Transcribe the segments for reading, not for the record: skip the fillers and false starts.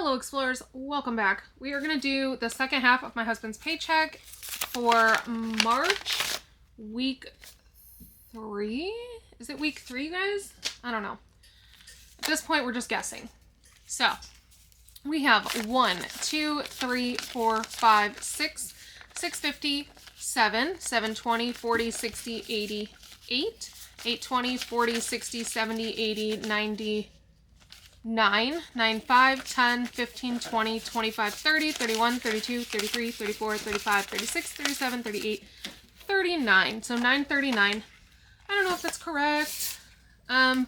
Hello Explorers, welcome back. We are going to do the second half of my husband's paycheck for March, week 3. Is it week 3, guys? I don't know. At this point, we're just guessing. So, we have 1, 2, 3, 4, 5, 6, 650, 7, 720, 40, 60, 80, 8, 820, 40, 60, 70, 80, 90, 9, 9, 5, 10, 15, 20, 25, 30, 31, 32, 33, 34, 35, 36, 37, 38, 39. So 939. I don't know if that's correct. Yeah,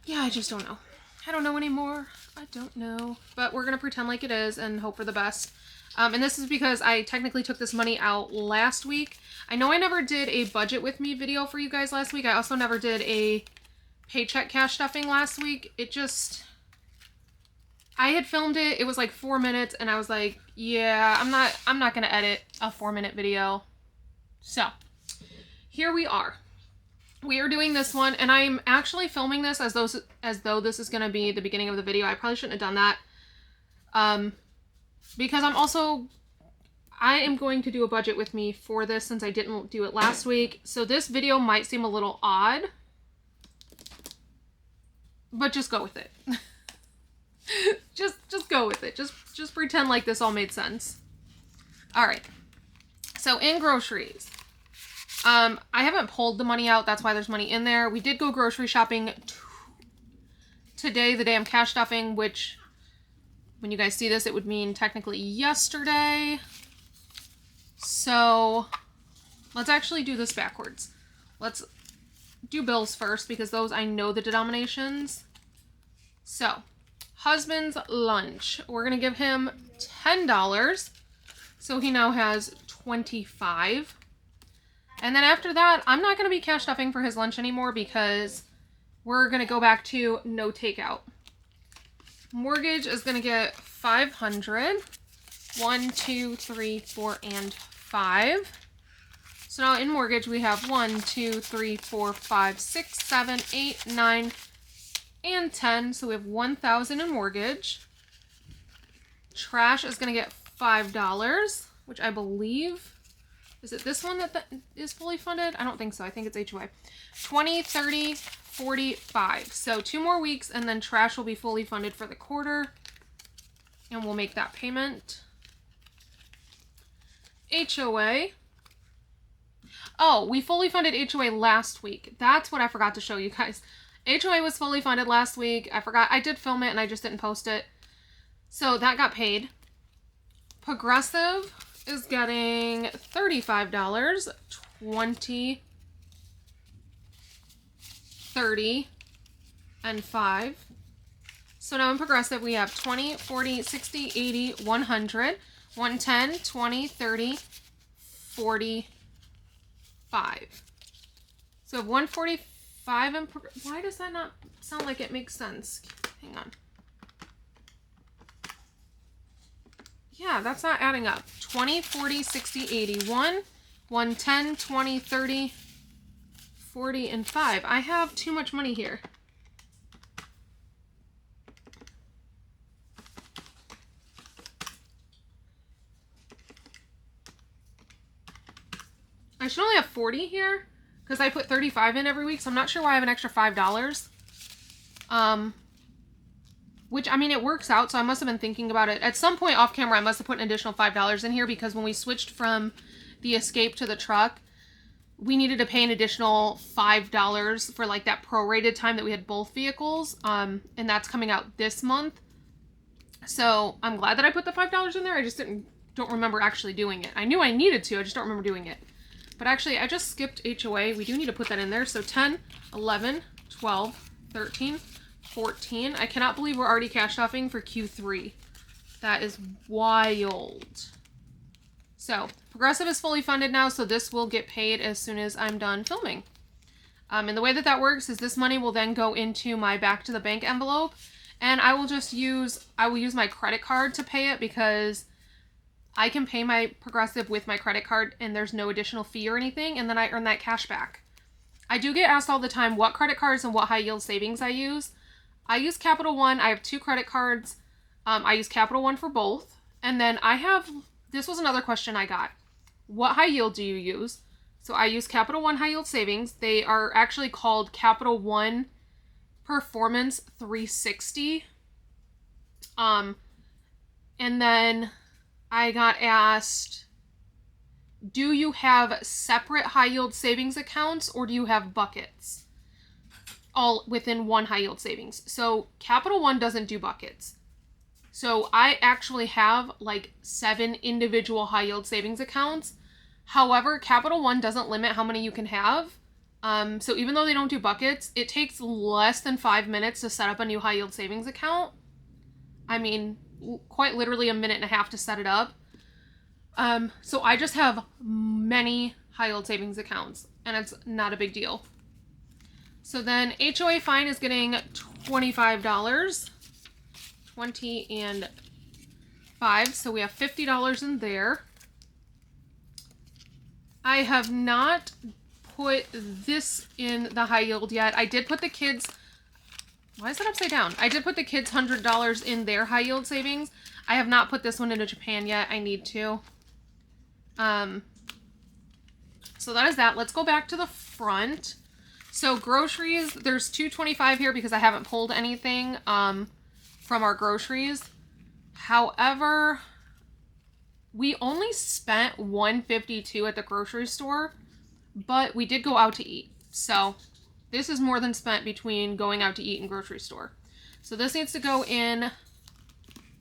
I just don't know. I don't know anymore. I don't know. But we're going to pretend like it is and hope for the best. And this is because I technically took this money out last week. I know I never did a budget with me video for you guys last week. I also never did a paycheck cash stuffing last week. I had filmed it. It was like 4 minutes and I was like, yeah, I'm not going to edit a 4-minute video. So here we are. We are doing this one and I'm actually filming this as though this is going to be the beginning of the video. I probably shouldn't have done that. Because I am going to do a budget with me for this since I didn't do it last week. So this video might seem a little odd, but just go with it. just go with it. Just pretend like this all made sense. All right. So in groceries, I haven't pulled the money out. That's why there's money in there. We did go grocery shopping today, the day I'm cash stuffing, which when you guys see this, it would mean technically yesterday. So let's actually do this backwards. Let's do bills first because those I know the denominations. So husband's lunch, we're going to give him $10. So he now has $25. And then after that, I'm not going to be cash stuffing for his lunch anymore because we're going to go back to no takeout. Mortgage is going to get $500. 1, 2, 3, 4, and 5. So now in mortgage we have 1, 2, 3, 4, 5, 6, 7, 8, 9, and 10. So we have $1,000 in mortgage. Trash is going to get $5, which I believe, is it this one that is fully funded? I don't think so. I think it's HOA. 20, 30, 45. So 2 more weeks and then trash will be fully funded for the quarter. And we'll make that payment. HOA. Oh, we fully funded HOA last week. That's what I forgot to show you guys. HOA was fully funded last week. I forgot. I did film it and I just didn't post it. So that got paid. Progressive is getting $35. 20, 30, and 5. So now in Progressive we have 20, 40, 60, 80, 100, 110, 20, 30, 40, 5. So 145 and why does that not sound like it makes sense? Hang on. Yeah, that's not adding up. 20, 40, 60, 80, 1, 110, 20, 30, 40, and 5. I have too much money here. I should only have 40 here because I put 35 in every week, so I'm not sure why I have an extra $5. Which, I mean, it works out, so I must have been thinking about it. At some point off camera, I must have put an additional $5 in here because when we switched from the Escape to the truck, we needed to pay an additional $5 for like that prorated time that we had both vehicles. And that's coming out this month. So I'm glad that I put the $5 in there. I just don't remember actually doing it. I knew I needed to, I just don't remember doing it. But actually, I just skipped HOA. We do need to put that in there. So 10, 11, 12, 13, 14. I cannot believe we're already cash stuffing for Q3. That is wild. So Progressive is fully funded now, so this will get paid as soon as I'm done filming. And the way that works is this money will then go into my back to the bank envelope, and I will use my credit card to pay it because I can pay my Progressive with my credit card and there's no additional fee or anything, and then I earn that cash back. I do get asked all the time what credit cards and what high yield savings I use. I use Capital One. I have 2 credit cards. I use Capital One for both. And then I have, this was another question I got. What high yield do you use? So I use Capital One High Yield Savings. They are actually called Capital One Performance 360. And then I got asked, do you have separate high yield savings accounts or do you have buckets all within one high yield savings? So Capital One doesn't do buckets. So I actually have like 7 individual high yield savings accounts. However, Capital One doesn't limit how many you can have. So even though they don't do buckets, it takes less than 5 minutes to set up a new high yield savings account. I mean, quite literally a minute and a half to set it up. So I just have many high yield savings accounts and it's not a big deal. So then HOA fine is getting $25. 20 and 5. So we have $50 in there. I have not put this in the high yield yet. I did put the kids, why is that upside down? I did put the kids $100 in their high yield savings. I have not put this one into Japan yet. I need to. So that is that. Let's go back to the front. So groceries, there's $225 here because I haven't pulled anything from our groceries. However, we only spent $152 at the grocery store, but we did go out to eat. So this is more than spent between going out to eat and grocery store. So this needs to go in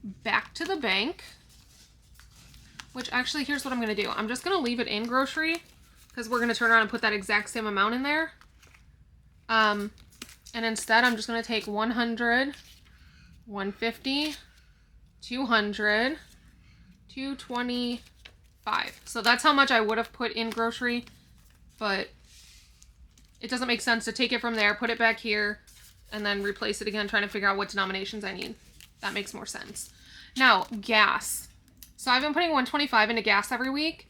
back to the bank, which actually, here's what I'm going to do. I'm just going to leave it in grocery because we're going to turn around and put that exact same amount in there. And instead, I'm just going to take 100, 150, 200, 225. So that's how much I would have put in grocery, but it doesn't make sense to take it from there, put it back here, and then replace it again, trying to figure out what denominations I need. That makes more sense. Now, gas. So I've been putting 125 into gas every week,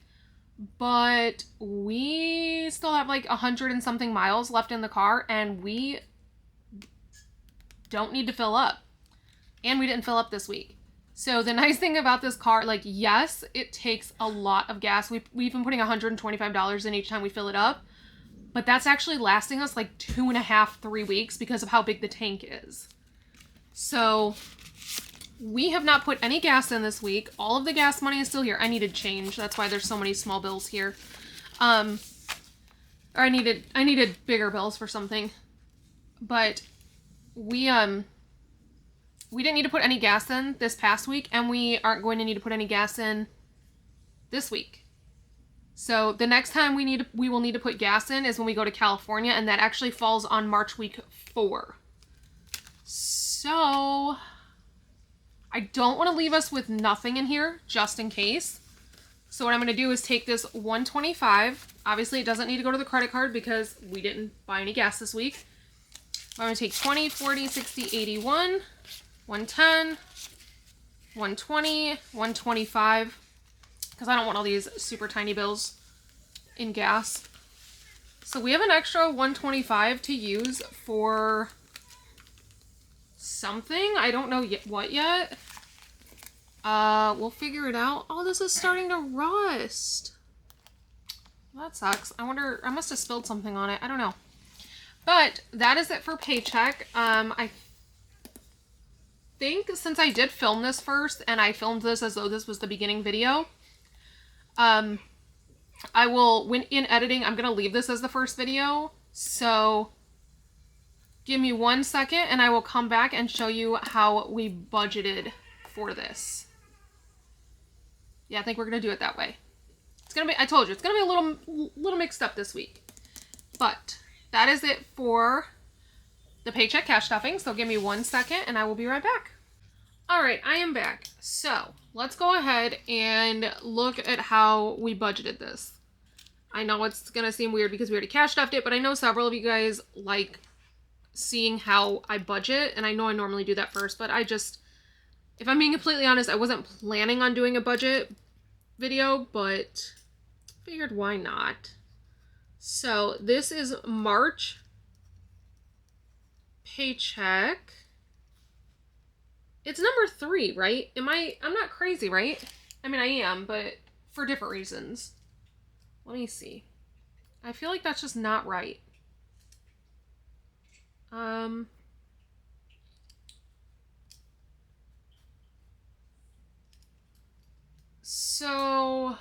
but we still have like 100 and something miles left in the car, and we don't need to fill up. And we didn't fill up this week. So the nice thing about this car, like, yes, it takes a lot of gas. We've been putting $125 in each time we fill it up, but that's actually lasting us like 2.5, 3 weeks because of how big the tank is. So we have not put any gas in this week. All of the gas money is still here. I needed change. That's why there's so many small bills here. Or I needed bigger bills for something. But we didn't need to put any gas in this past week, and we aren't going to need to put any gas in this week. So the next time we will need to put gas in is when we go to California, and that actually falls on March week 4. So I don't want to leave us with nothing in here, just in case. So what I'm going to do is take this 125. Obviously, it doesn't need to go to the credit card because we didn't buy any gas this week. I'm going to take 20, 40, 60, 81, 110, 120, 125, because I don't want all these super tiny bills in gas. So we have an extra 125 to use for something. I don't know what yet. We'll figure it out. Oh, this is starting to rust. That sucks. I wonder, I must have spilled something on it. I don't know. But that is it for Paycheck. I think since I did film this first, and I filmed this as though this was the beginning video, I will, when in editing, I'm going to leave this as the first video. So give me 1 second and I will come back and show you how we budgeted for this. Yeah, I think we're going to do it that way. It's going to be, I told you, it's going to be a little mixed up this week. But that is it for the Paycheck cash stuffing. So give me 1 second and I will be right back. All right, I am back. So let's go ahead and look at how we budgeted this. I know it's going to seem weird because we already cash stuffed it, but I know several of you guys like seeing how I budget, and I know I normally do that first, but I just, if I'm being completely honest, I wasn't planning on doing a budget video, but figured why not. So this is March Paycheck. It's number 3, right? I'm not crazy, right? I mean, I am, but for different reasons. Let me see. I feel like that's just not right. So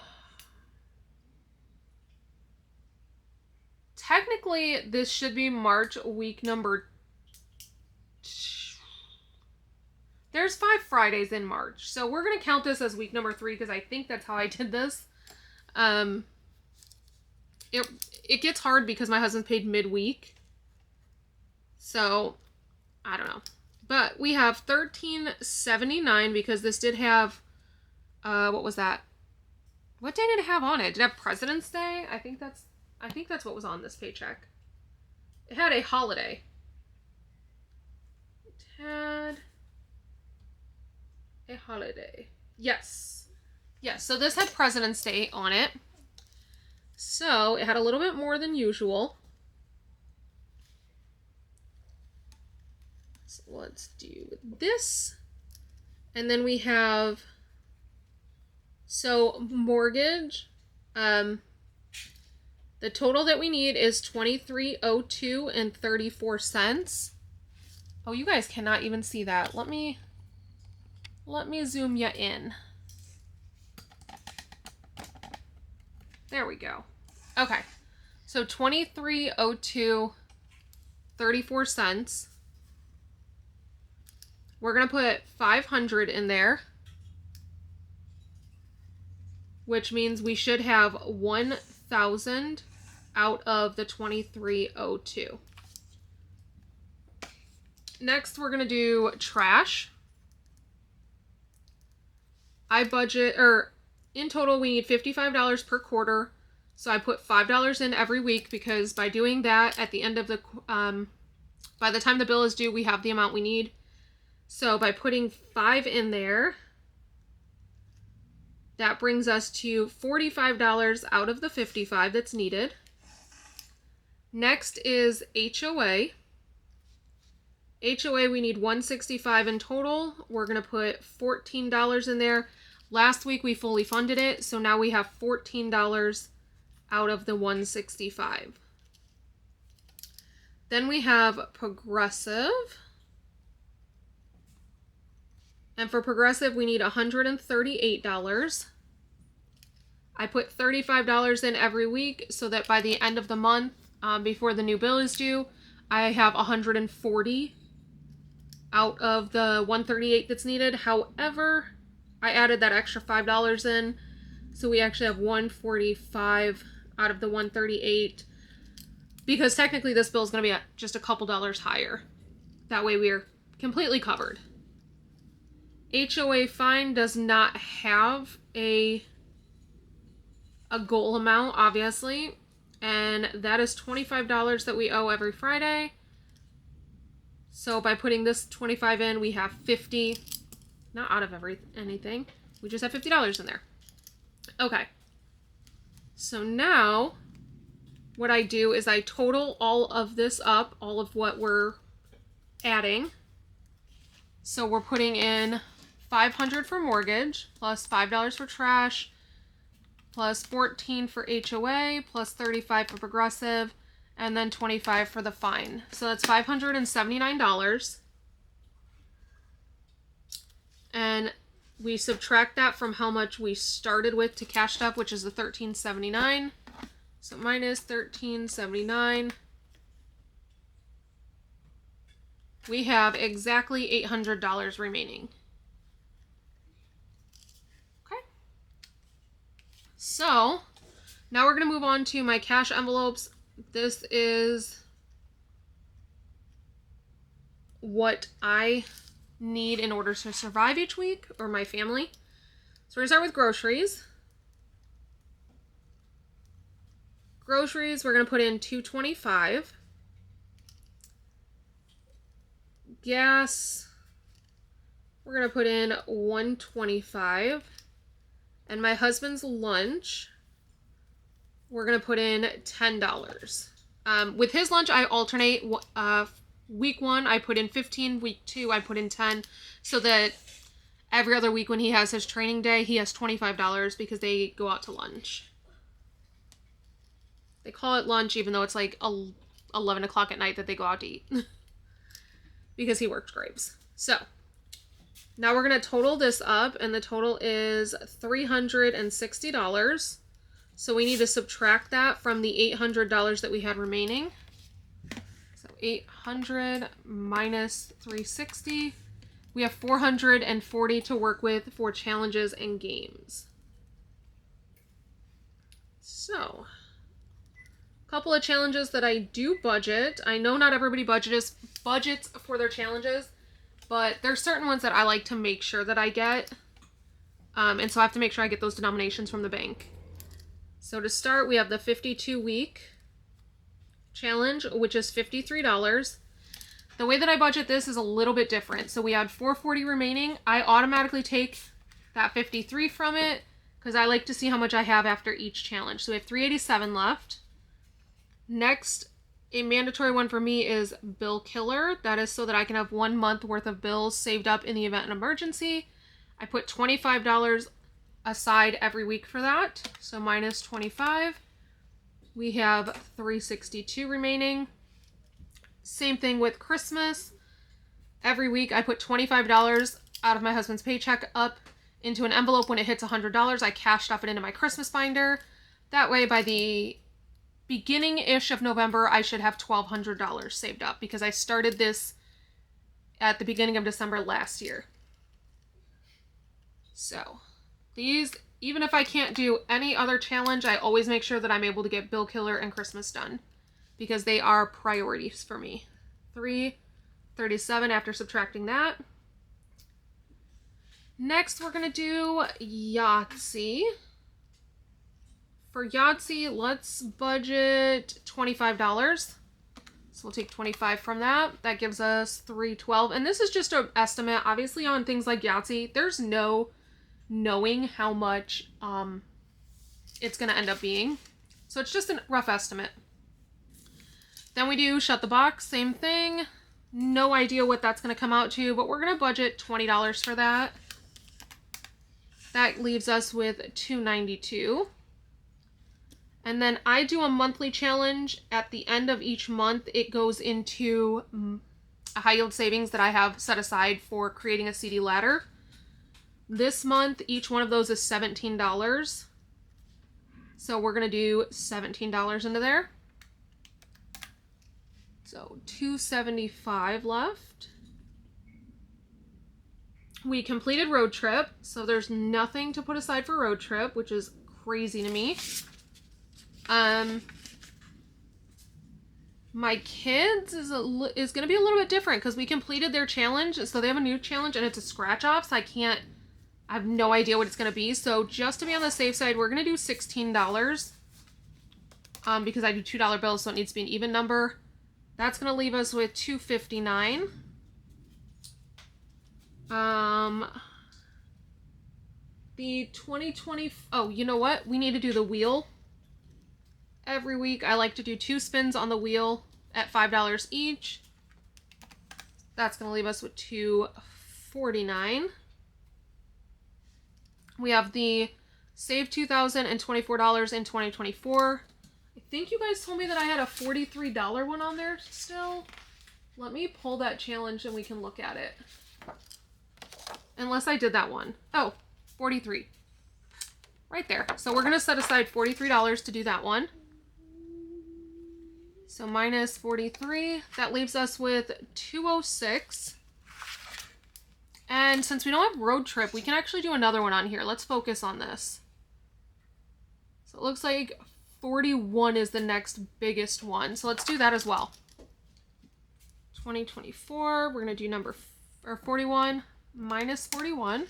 technically this should be March week number. There's 5 Fridays in March. So we're going to count this as week number 3 because I think that's how I did this. It gets hard because my husband's paid midweek. So, I don't know. But we have $13.79 because this did have, what was that? What day did it have on it? Did it have President's Day? I think that's what was on this paycheck. It had a holiday. It had a holiday. Yes. Yes, so this had President's Day on it. So it had a little bit more than usual. So let's do this. And then we have, so mortgage, the total that we need is $23.02 and 34 cents. Oh, you guys cannot even see that. Let me zoom you in. There we go. Okay. So $23.02 34 cents. We're going to put 500 in there, which means we should have 1,000 out of the 2302. Next, we're going to do trash. In total, we need $55 per quarter. So I put $5 in every week because by doing that at the end of the, by the time the bill is due, we have the amount we need. So by putting 5 in there, that brings us to $45 out of the 55 that's needed. Next is HOA. HOA, we need $165 in total. We're going to put $14 in there. Last week we fully funded it, so now we have $14 out of the $165. Then we have Progressive. And for Progressive, we need $138. I put $35 in every week so that by the end of the month, before the new bill is due, I have $140 out of the $138 that's needed. However, I added that extra $5 in, so we actually have $145 out of the $138, because technically this bill is going to be at just a couple dollars higher. That way we are completely covered. HOA fine does not have a goal amount, obviously, and that is $25 that we owe every Friday. So by putting this 25 in, we have 50, not out of anything. We just have $50 in there. Okay. So now what I do is I total all of this up, all of what we're adding. So we're putting in $500 for mortgage, plus $5 for trash, plus $14 for HOA, plus $35 for Progressive, and then $25 for the fine. So that's $579. And we subtract that from how much we started with to cashed up, which is the $13.79. So minus $13.79. We have exactly $800 remaining. Okay. So now we're going to move on to my cash envelopes. This is what I need in order to survive each week, or my family. So we're going to start with groceries. Groceries, we're going to put in $225. Gas, we're going to put in $125. And my husband's lunch, we're going to put in $10. With his lunch, I alternate week 1, I put in 15. Week 2, I put in 10. So that every other week when he has his training day, he has $25 because they go out to lunch. They call it lunch even though it's like 11 o'clock at night that they go out to eat. Because he works grapes. So, now we're going to total this up, and the total is $360. So we need to subtract that from the $800 that we had remaining. So 800 minus 360. We have 440 to work with for challenges and games. So, a couple of challenges that I do budget. I know not everybody budgets for their challenges, but there's certain ones that I like to make sure that I get. And so I have to make sure I get those denominations from the bank. So to start, we have the 52-week challenge, which is $53. The way that I budget this is a little bit different. So we had 440 remaining. I automatically take that 53 from it because I like to see how much I have after each challenge. So we have 387 left. Next, a mandatory one for me is bill killer. That is so that I can have 1 month worth of bills saved up in the event of an emergency. I put $25 aside every week for that. So minus 25. We have 362 remaining. Same thing with Christmas. Every week I put $25 out of my husband's paycheck up into an envelope. When it hits $100, I cash stuff it into my Christmas binder. That way by the beginning-ish of November, I should have $1,200 saved up because I started this at the beginning of December last year. So these, even if I can't do any other challenge, I always make sure that I'm able to get bill killer and Christmas done because they are priorities for me. 337 after subtracting that. Next, we're going to do Yahtzee. For Yahtzee, let's budget $25. So we'll take 25 from that. That gives us 312. And this is just an estimate. Obviously, on things like Yahtzee, there's no knowing how much it's going to end up being. So it's just a rough estimate. Then we do Shut the Box, same thing. No idea what that's going to come out to, but we're going to budget $20 for that. That leaves us with $292. And then I do a monthly challenge. At the end of each month, it goes into a high yield savings that I have set aside for creating a CD ladder. This month, each one of those is $17. So we're going to do $17 into there. So $275 left. We completed road trip, so there's nothing to put aside for road trip, which is crazy to me. My kids is going to be a little bit different because we completed their challenge, so they have a new challenge and it's a scratch off, so I have no idea what it's going to be. So just to be on the safe side, we're going to do $16 because I do $2 bills, so it needs to be an even number. That's going to leave us with $259. The 2020, oh, you know what? We need to do the wheel. Every week I like to do 2 spins on the wheel at $5 each. That's going to leave us with $249. We have the save $2,024 in 2024. I think you guys told me that I had a $43 one on there still. Let me pull that challenge and we can look at it. Unless I did that one. Oh, 43. Right there. So we're going to set aside $43 to do that one. So minus 43. That leaves us with $206. And since we don't have road trip, we can actually do another one on here. Let's focus on this. So it looks like 41 is the next biggest one. So let's do that as well. 2024, we're going to do 41 minus 41.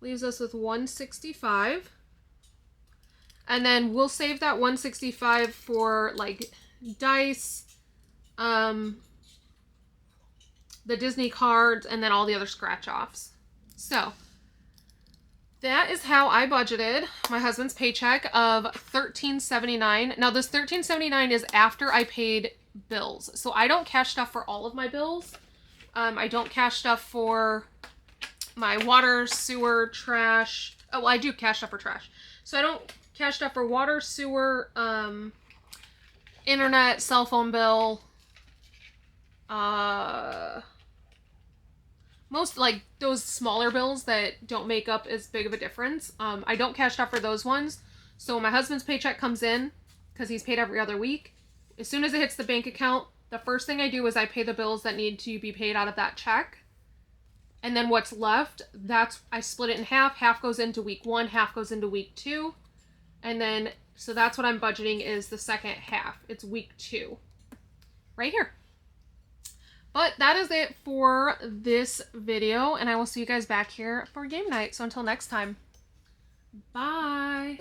Leaves us with 165. And then we'll save that 165 for like dice, the Disney cards, and then all the other scratch offs. So that is how I budgeted my husband's paycheck of $13.79. Now this $13.79 is after I paid bills. So I don't cash stuff for all of my bills. I don't cash stuff for my water, sewer, trash. Oh, well, I do cash stuff for trash. So I don't cash stuff for water, sewer, internet, cell phone bill, most like those smaller bills that don't make up as big of a difference. I don't cash stuff for those ones. So when my husband's paycheck comes in, because he's paid every other week, as soon as it hits the bank account, the first thing I do is I pay the bills that need to be paid out of that check. And then what's left, I split it in half. Half goes into week 1, half goes into week 2. And then, so that's what I'm budgeting is the second half. It's week 2. Right here. But that is it for this video. And I will see you guys back here for game night. So until next time, bye.